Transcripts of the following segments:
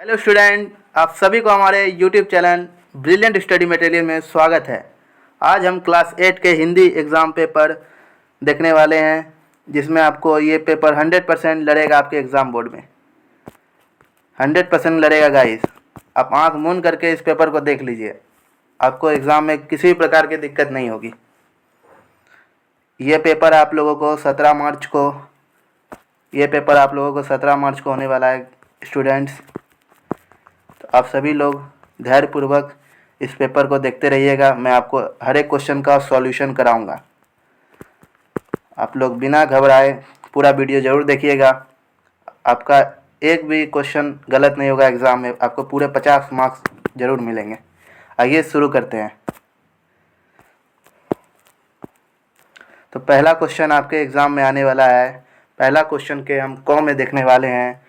Hello student, आप सभी को हमारे YouTube channel brilliant study material में स्वागत है। आज हम क्लास 8 के हिंदी एग्ज़ाम पेपर देखने वाले हैं, जिसमें आपको ये पेपर 100% लड़ेगा। आपके एग्ज़ाम बोर्ड में 100% लड़ेगा गाइस। आप आंख मूंद करके इस पेपर को देख लीजिए, आपको एग्ज़ाम में किसी भी प्रकार की दिक्कत नहीं होगी। ये पेपर आप लोगों को 17 मार्च को होने वाला है स्टूडेंट्स। आप सभी लोग धैर्यपूर्वक इस पेपर को देखते रहिएगा। मैं आपको हर एक क्वेश्चन का सॉल्यूशन कराऊंगा। आप लोग बिना घबराए पूरा वीडियो ज़रूर देखिएगा। आपका एक भी क्वेश्चन गलत नहीं होगा एग्ज़ाम में, आपको पूरे 50 मार्क्स ज़रूर मिलेंगे। आइए शुरू करते हैं। तो पहला क्वेश्चन आपके एग्ज़ाम में आने वाला है। पहला क्वेश्चन के हम क में देखने वाले हैं।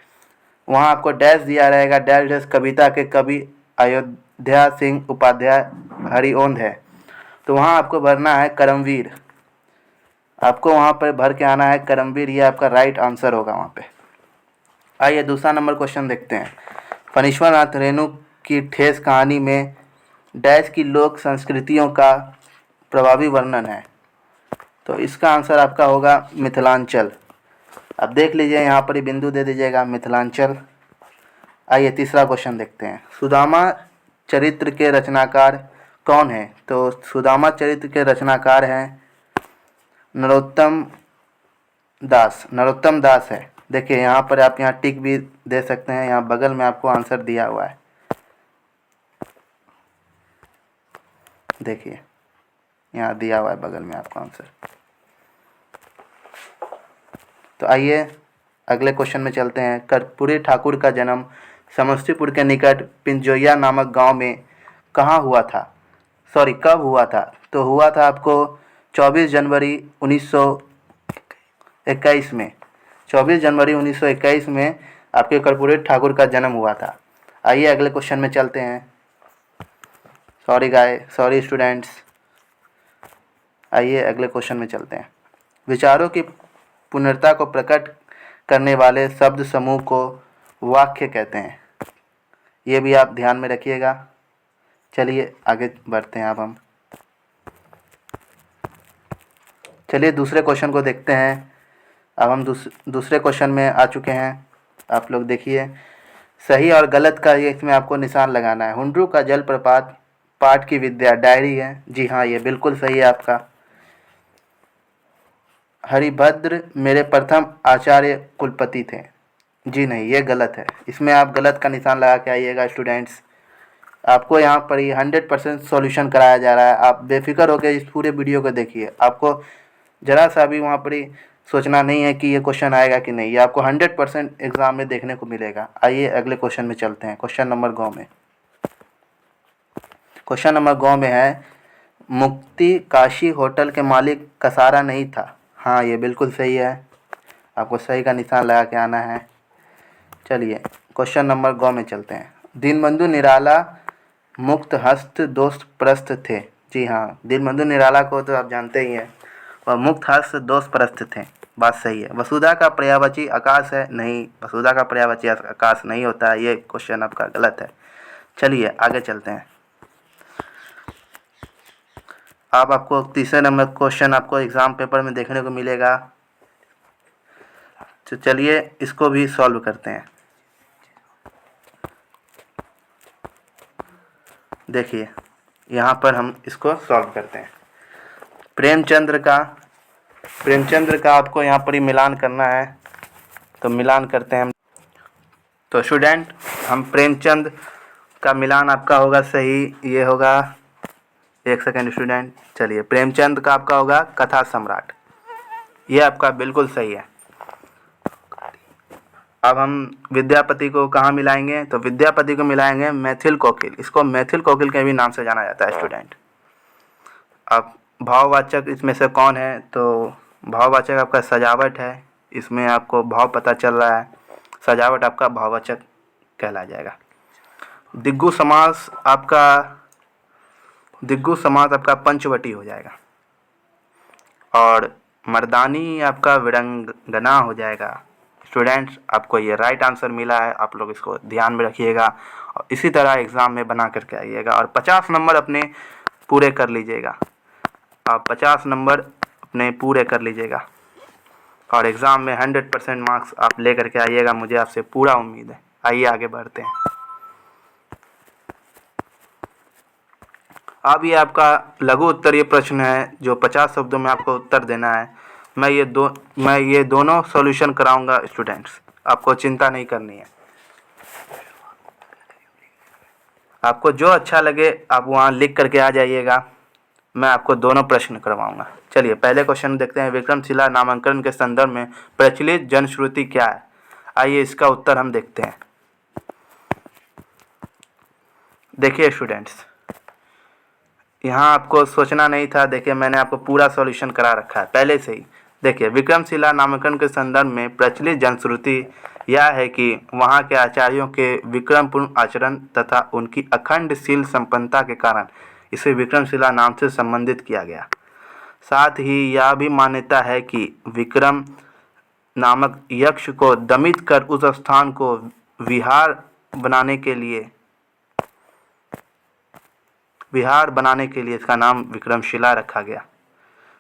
वहाँ आपको डैश दिया रहेगा, डैश डैश कविता के कवि अयोध्या सिंह उपाध्याय हरिओंद है। तो वहाँ आपको भरना है करमवीर। आपको वहाँ पर भर के आना है करमवीर, ये आपका राइट आंसर होगा वहाँ पे। आइए दूसरा नंबर क्वेश्चन देखते हैं। फणीश्वरनाथ रेणु की ठेस कहानी में डैश की लोक संस्कृतियों का प्रभावी वर्णन है। तो इसका आंसर आपका होगा मिथिलांचल। अब देख लीजिए, यहाँ पर ही बिंदु दे दीजिएगा मिथिलांचल। आइए तीसरा क्वेश्चन देखते हैं। सुदामा चरित्र के रचनाकार कौन है? तो सुदामा चरित्र के रचनाकार हैं नरोत्तम दास है। देखिए यहाँ पर आप यहाँ टिक भी दे सकते हैं, यहाँ बगल में आपको आंसर दिया हुआ है। देखिए यहाँ दिया हुआ है बगल में आपको आंसर। तो आइए अगले क्वेश्चन में चलते हैं। कर्पूरी ठाकुर का जन्म समस्तीपुर के निकट पिंजोया नामक गांव में कब हुआ था? तो हुआ था आपको 24 जनवरी 1921 में। 24 जनवरी 1921 में आपके कर्पूरी ठाकुर का जन्म हुआ था। आइए अगले क्वेश्चन में चलते हैं। Sorry students. आइए अगले क्वेश्चन में चलते हैं। विचारों की पूर्णता को प्रकट करने वाले शब्द समूह को वाक्य कहते हैं। ये भी आप ध्यान में रखिएगा। चलिए आगे बढ़ते हैं। अब हम चलिए दूसरे क्वेश्चन को देखते हैं। अब हम दूसरे क्वेश्चन में आ चुके हैं। आप लोग देखिए, सही और गलत का ये इसमें आपको निशान लगाना है। हुंड्रू का जलप्रपात पाठ की विद्या डायरी है। जी हाँ, ये बिल्कुल सही है आपका। हरिभद्र मेरे प्रथम आचार्य कुलपति थे। जी नहीं, ये गलत है। इसमें आप गलत का निशान लगा के आइएगा स्टूडेंट्स। आपको यहाँ पर ही 100% सॉल्यूशन कराया जा रहा है। आप बेफिक्र होकर इस पूरे वीडियो को देखिए। आपको ज़रा सा भी वहाँ पर ही सोचना नहीं है कि ये क्वेश्चन आएगा कि नहीं। ये आपको 100% एग्ज़ाम में देखने को मिलेगा। आइए अगले क्वेश्चन में चलते हैं। क्वेश्चन नंबर गौ में है, मुक्ति काशी होटल के मालिक कसारा नहीं था। हाँ, ये बिल्कुल सही है। आपको सही का निशान लगा के आना है। चलिए क्वेश्चन नंबर गौ में चलते हैं। दीनबंधु निराला मुक्त हस्त दोस्त प्रस्थ थे। जी हाँ, दीनबंधु निराला को तो आप जानते ही हैं, वह मुक्त हस्त दोस्त प्रस्थ थे। बात सही है। वसुधा का पर्यायवाची आकाश है? नहीं, वसुधा का पर्यायवाची आकाश नहीं होता है। ये क्वेश्चन आपका गलत है। चलिए आगे चलते हैं। अब आपको तीसरे नंबर क्वेश्चन आपको एग्ज़ाम पेपर में देखने को मिलेगा। तो चलिए इसको भी सॉल्व करते हैं। देखिए यहाँ पर हम इसको सॉल्व करते हैं। प्रेमचंद्र का आपको यहाँ पर ही मिलान करना है। तो मिलान करते हैं हम। तो स्टूडेंट, हम प्रेमचंद का मिलान आपका होगा सही। ये होगा, एक सेकेंड स्टूडेंट। चलिए, प्रेमचंद का आपका होगा कथा सम्राट। ये आपका बिल्कुल सही है। अब हम विद्यापति को कहाँ मिलाएंगे? तो विद्यापति को मिलाएंगे मैथिल कोकिल। इसको मैथिल कोकिल के भी नाम से जाना जाता है स्टूडेंट। अब भाववाचक इसमें से कौन है? तो भाववाचक आपका सजावट है। इसमें आपको भाव पता चल रहा है, सजावट आपका भाववाचक कहला जाएगा। दिग्गु समास आपका पंचवटी हो जाएगा। और मर्दानी आपका विरंगना हो जाएगा। स्टूडेंट्स आपको ये राइट आंसर मिला है, आप लोग इसको ध्यान में रखिएगा और इसी तरह एग्ज़ाम में बना करके आइएगा और 50 नंबर अपने पूरे कर लीजिएगा। आप 50 नंबर अपने पूरे कर लीजिएगा और एग्ज़ाम में 100% मार्क्स आप ले करके आइएगा, मुझे आपसे पूरा उम्मीद है। आइए आगे बढ़ते हैं। अब ये आपका लघु उत्तरीय प्रश्न है जो 50 शब्दों में आपको उत्तर देना है। मैं ये दोनों सॉल्यूशन कराऊंगा स्टूडेंट्स, आपको चिंता नहीं करनी है। आपको जो अच्छा लगे आप वहाँ लिख करके आ जाइएगा, मैं आपको दोनों प्रश्न करवाऊंगा। चलिए पहले क्वेश्चन देखते हैं। विक्रमशिला नामांकन के संदर्भ में प्रचलित जनश्रुति क्या है? आइए इसका उत्तर हम देखते हैं। देखिए स्टूडेंट्स, यहाँ आपको सोचना नहीं था। देखिए मैंने आपको पूरा सॉल्यूशन करा रखा है पहले से ही। देखिए विक्रमशिला नामांकन के संदर्भ में प्रचलित जनश्रुति यह है कि वहाँ के आचार्यों के विक्रमपूर्ण आचरण तथा उनकी अखंडशील संपन्नता के कारण इसे विक्रमशिला नाम से संबंधित किया गया। साथ ही यह भी मान्यता है कि विक्रम नामक यक्ष को दमित कर उस स्थान को विहार बनाने के लिए इसका नाम विक्रमशिला रखा गया।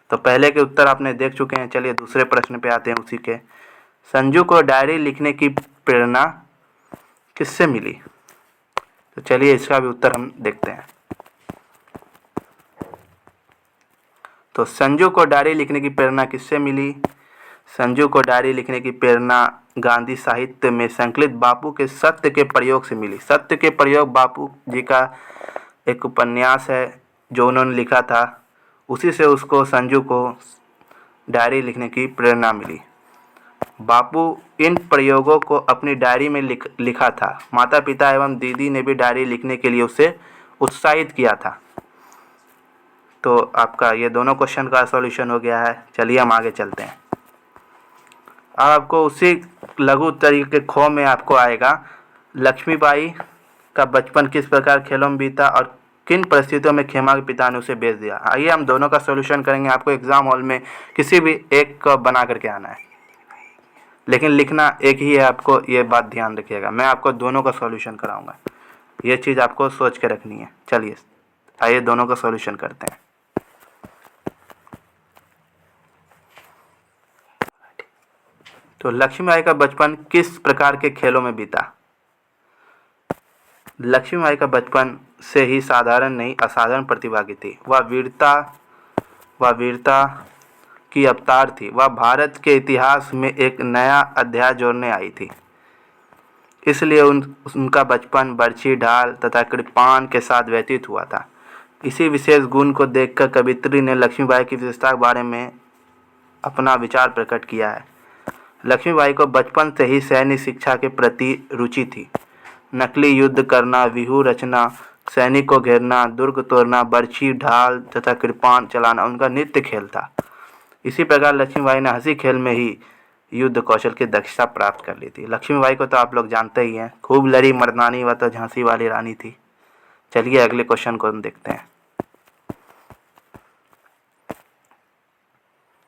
तो पहले के उत्तर आपने देख चुके हैं। चलिए दूसरे प्रश्न पे आते हैं उसी के। संजू को डायरी लिखने की प्रेरणा किससे मिली? तो चलिए इसका भी उत्तर हम देखते हैं। तो संजू को डायरी लिखने की प्रेरणा किससे मिली? संजू को डायरी लिखने की प्रेरणा गांधी साहित्य में संकलित बापू के सत्य के प्रयोग से मिली। सत्य के प्रयोग बापू जी का एक उपन्यास है जो उन्होंने लिखा था, उसी से उसको संजू को डायरी लिखने की प्रेरणा मिली। बापू इन प्रयोगों को अपनी डायरी में लिखा था। माता पिता एवं दीदी ने भी डायरी लिखने के लिए उसे उत्साहित किया था। तो आपका ये दोनों क्वेश्चन का सॉल्यूशन हो गया है। चलिए हम आगे चलते हैं। अब आपको उसी लघु उत्तरीय के खो में आपको आएगा लक्ष्मीबाई का बचपन किस प्रकार खेलों में बीता और किन परिस्थितियों में खेमा के पिता ने उसे बेच दिया। आइए हम दोनों का सॉल्यूशन करेंगे। आपको एग्जाम हॉल में किसी भी एक का बना करके आना है, लेकिन लिखना एक ही है। आपको ये बात ध्यान रखिएगा, मैं आपको दोनों का सॉल्यूशन कराऊंगा, ये चीज़ आपको सोच के रखनी है। चलिए आइए दोनों का सॉल्यूशन करते हैं। तो लक्ष्मीबाई का बचपन किस प्रकार के खेलों में बीता? लक्ष्मीबाई का बचपन से ही साधारण नहीं असाधारण प्रतिभा की थी। वह वीरता की अवतार थी। वह भारत के इतिहास में एक नया अध्याय जोड़ने आई थी। इसलिए उनका बचपन बर्छी ढाल तथा कृपाण के साथ व्यतीत हुआ था। इसी विशेष गुण को देखकर कवित्री ने लक्ष्मीबाई की विशेषता के बारे में अपना विचार प्रकट किया है। लक्ष्मीबाई को बचपन से ही सैन्य शिक्षा के प्रति रुचि थी। नकली युद्ध करना, व्यूह रचना, सैनिक को घेरना, दुर्ग तोड़ना, बर्छी ढाल तथा कृपाण चलाना उनका नित्य खेल था। इसी प्रकार लक्ष्मीबाई ने हंसी खेल में ही युद्ध कौशल की दक्षता प्राप्त कर ली थी। लक्ष्मीबाई को तो आप लोग जानते ही हैं, खूब लड़ी मर्दानी, वह तो झांसी वाली रानी थी। चलिए अगले क्वेश्चन को हम देखते हैं।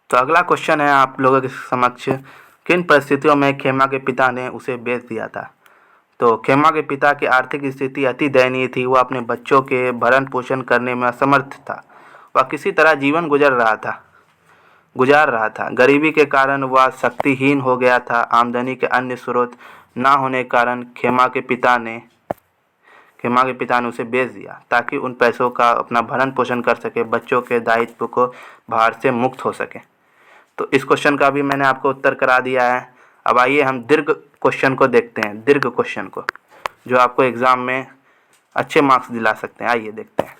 तो अगला क्वेश्चन है आप लोगों के समक्ष, किन परिस्थितियों में खेमा के पिता ने उसे बेच दिया था? तो खेमा के पिता की आर्थिक स्थिति अति दयनीय थी। वह अपने बच्चों के भरण पोषण करने में असमर्थ था। वह किसी तरह जीवन गुजार रहा था। गरीबी के कारण वह शक्तिहीन हो गया था। आमदनी के अन्य स्रोत ना होने के कारण खेमा के पिता ने उसे बेच दिया ताकि उन पैसों का अपना भरण पोषण कर सके, बच्चों के दायित्व को भार से मुक्त हो सके। तो इस क्वेश्चन का भी मैंने आपको उत्तर करा दिया है। अब आइए हम दीर्घ क्वेश्चन को देखते हैं, दीर्घ क्वेश्चन को जो आपको एग्जाम में अच्छे मार्क्स दिला सकते हैं। आइए देखते हैं।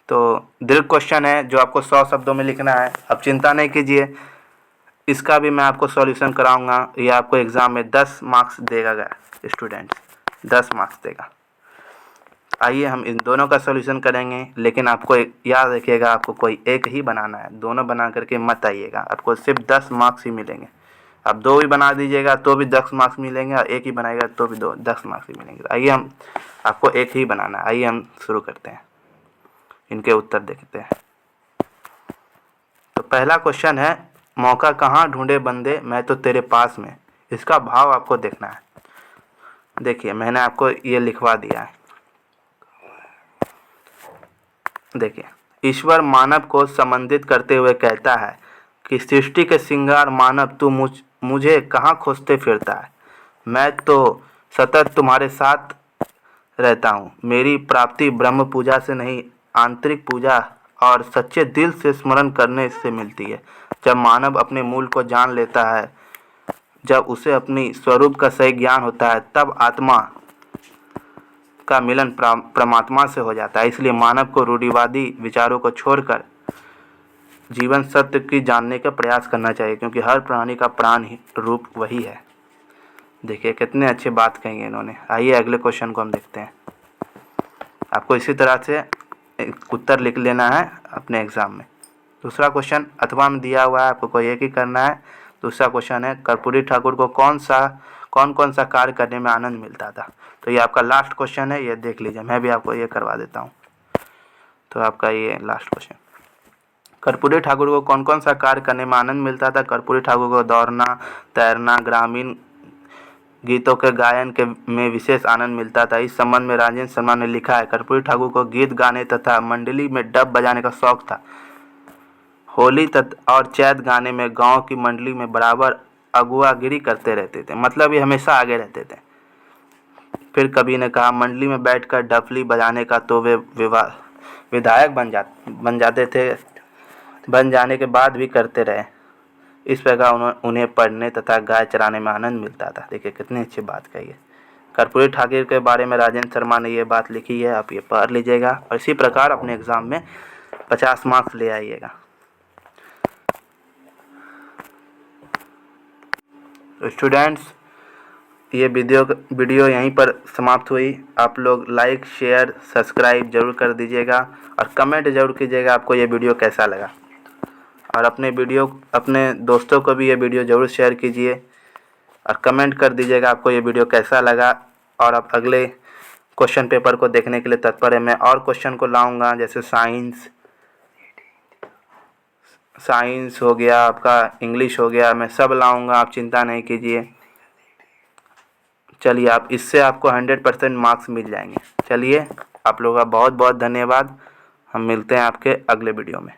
तो दीर्घ क्वेश्चन है जो आपको 100 शब्दों में लिखना है। अब चिंता नहीं कीजिए, इसका भी मैं आपको सॉल्यूशन कराऊंगा। ये आपको एग्ज़ाम में 10 मार्क्स देगा स्टूडेंट्स, 10 मार्क्स देगा। आइए हम इन दोनों का सॉल्यूशन करेंगे, लेकिन आपको याद रखिएगा आपको कोई एक ही बनाना है, दोनों बना करके मत आइएगा। आपको सिर्फ 10 मार्क्स ही मिलेंगे। आप दो भी बना दीजिएगा तो भी 10 मार्क्स मिलेंगे और एक ही बनाएगा तो भी 10 मार्क्स ही मिलेंगे। आइए हम आपको एक ही बनाना है। आइए हम शुरू करते हैं, इनके उत्तर देखते हैं। तो पहला क्वेश्चन है, मौका कहाँ ढूंढे बंदे, मैं तो तेरे पास में। इसका भाव आपको देखना है। देखिए मैंने आपको ये लिखवा दिया है। देखिए, ईश्वर मानव को संबंधित करते हुए कहता है कि सृष्टि के श्रृंगार मानव तू मुझे कहाँ खोजते फिरता है। मैं तो सतत तुम्हारे साथ रहता हूँ। मेरी प्राप्ति ब्रह्म पूजा से नहीं, आंतरिक पूजा और सच्चे दिल से स्मरण करने से मिलती है। जब मानव अपने मूल को जान लेता है, जब उसे अपनी स्वरूप का सही ज्ञान होता है, तब आत्मा का मिलन परमात्मा से हो जाता है। इसलिए मानव को रूढ़िवादी विचारों को छोड़कर जीवन सत्य की जानने का प्रयास करना चाहिए, क्योंकि हर प्राणी का प्राण ही रूप वही है। देखिए कितने अच्छे बात कही है इन्होंने। आइए अगले क्वेश्चन को हम देखते हैं। आपको इसी तरह से एक उत्तर लिख लेना है अपने एग्जाम में। दूसरा क्वेश्चन अथवा में दिया हुआ है, आपको कोई एक ही करना है। दूसरा क्वेश्चन है, कर्पूरी ठाकुर को कौन कौन सा कार्य करने में आनंद मिलता था। तो ये आपका लास्ट क्वेश्चन है, ये देख लीजिए। मैं भी आपको ये करवा देता हूँ। तो आपका ये लास्ट क्वेश्चन, कर्पूरी ठाकुर को कौन कौन सा कार्य करने में आनंद मिलता था। कर्पूरी ठाकुर को दौड़ना, तैरना, ग्रामीण गीतों के गायन के में विशेष आनंद मिलता था। इस संबंध में राजेंद्र शर्मा ने लिखा है, कर्पूरी ठाकुर को गीत गाने तथा मंडली में डब बजाने का शौक था। होली और चैत गाने में गांव की मंडली में बराबर अगुवागिरी करते रहते थे, मतलब ये हमेशा आगे रहते थे। फिर कवि ने कहा, मंडली में बैठकर डफली बजाने का तो वे विधायक बन जाते थे, बन जाने के बाद भी करते रहे। इस प्रकार उन्हें पढ़ने तथा गाय चराने में आनंद मिलता था। देखिए कितनी अच्छी बात कही है। कर्पूरी ठाकुर के बारे में राजेंद्र शर्मा ने ये बात लिखी है, आप ये पढ़ लीजिएगा और इसी प्रकार अपने एग्जाम में 50 मार्क्स ले आइएगा। स्टूडेंट्स, ये वीडियो यहीं पर समाप्त हुई। आप लोग लाइक, शेयर, सब्सक्राइब जरूर कर दीजिएगा और कमेंट जरूर कीजिएगा आपको ये वीडियो कैसा लगा। और अपने दोस्तों को भी ये वीडियो ज़रूर शेयर कीजिए और कमेंट कर दीजिएगा आपको ये वीडियो कैसा लगा। और आप अगले क्वेश्चन पेपर को देखने के लिए तत्पर है। मैं और क्वेश्चन को लाऊंगा, जैसे साइंस हो गया, आपका इंग्लिश हो गया, मैं सब लाऊंगा, आप चिंता नहीं कीजिए। चलिए, आप इससे आपको 100% मार्क्स मिल जाएंगे। चलिए, आप लोगों का बहुत बहुत धन्यवाद। हम मिलते हैं आपके अगले वीडियो में।